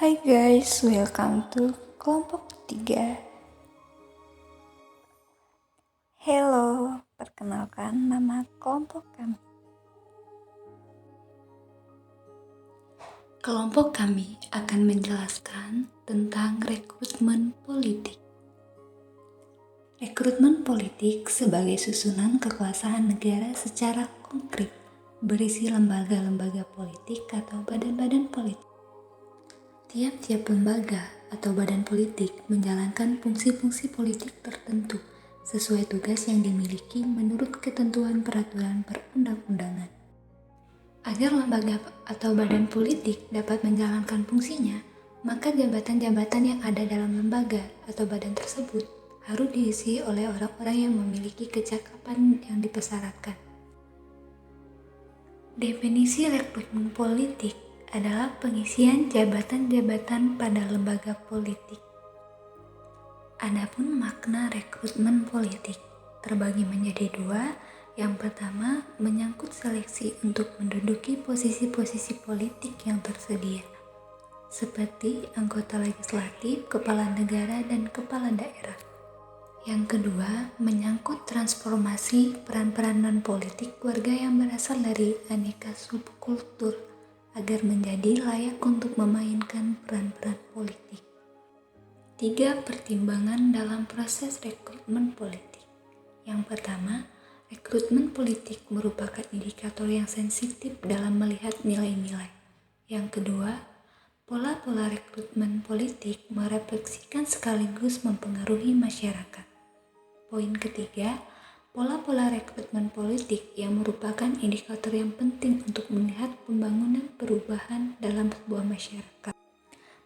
Hai guys, welcome to kelompok 3. Hello, perkenalkan nama kelompok kami. Kelompok kami akan menjelaskan tentang rekrutmen politik. Rekrutmen politik sebagai susunan kekuasaan negara secara konkret berisi lembaga-lembaga politik atau badan-badan politik. Tiap-tiap lembaga atau badan politik menjalankan fungsi-fungsi politik tertentu sesuai tugas yang dimiliki menurut ketentuan peraturan perundang-undangan. Agar lembaga atau badan politik dapat menjalankan fungsinya, maka jabatan-jabatan yang ada dalam lembaga atau badan tersebut harus diisi oleh orang-orang yang memiliki kecakapan yang dipersyaratkan. Definisi rekrutmen politik adalah pengisian jabatan-jabatan pada lembaga politik. Adapun makna rekrutmen politik terbagi menjadi dua. Yang pertama, menyangkut seleksi untuk menduduki posisi-posisi politik yang tersedia, seperti anggota legislatif, kepala negara, dan kepala daerah. Yang kedua, menyangkut transformasi peran-peranan politik warga yang berasal dari aneka subkultur agar menjadi layak untuk memainkan peran-peran politik. 3 pertimbangan dalam proses rekrutmen politik. Yang pertama, rekrutmen politik merupakan indikator yang sensitif dalam melihat nilai-nilai. Yang kedua, pola-pola rekrutmen politik merefleksikan sekaligus mempengaruhi masyarakat. Poin ketiga, pola-pola rekrutmen politik yang merupakan indikator yang penting untuk melihat pembangunan perubahan dalam sebuah masyarakat.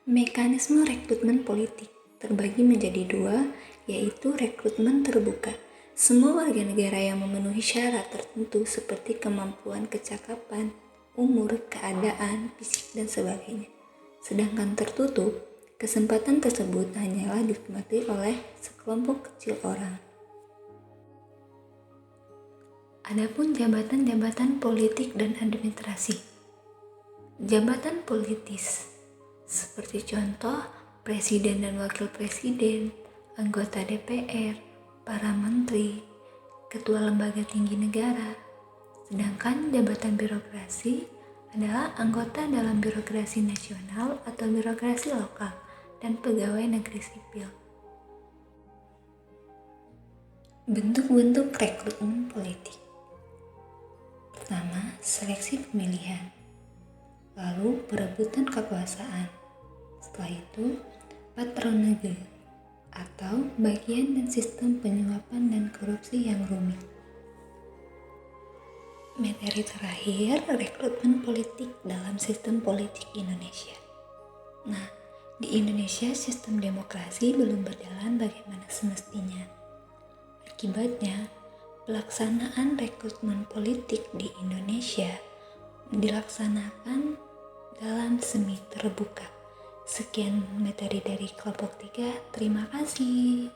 Mekanisme rekrutmen politik terbagi menjadi dua, yaitu rekrutmen terbuka. Semua warga negara yang memenuhi syarat tertentu seperti kemampuan, kecakapan, umur, keadaan, fisik, dan sebagainya. Sedangkan tertutup, kesempatan tersebut hanyalah dinikmati oleh sekelompok kecil orang. Adapun jabatan-jabatan politik dan administrasi. Jabatan politis, seperti contoh presiden dan wakil presiden, anggota DPR, para menteri, ketua lembaga tinggi negara. Sedangkan jabatan birokrasi adalah anggota dalam birokrasi nasional atau birokrasi lokal dan pegawai negeri sipil. Bentuk-bentuk rekrutmen politik. Pertama, seleksi pemilihan. Lalu perebutan kekuasaan. Setelah itu, patronage atau bagian dan sistem penyuapan dan korupsi yang rumit. Materi terakhir, rekrutmen politik dalam sistem politik Indonesia. Nah, di Indonesia sistem demokrasi belum berjalan bagaimana semestinya. Akibatnya, pelaksanaan rekrutmen politik di Indonesia dilaksanakan dalam semi terbuka. Sekian materi dari kelompok 3. Terima kasih.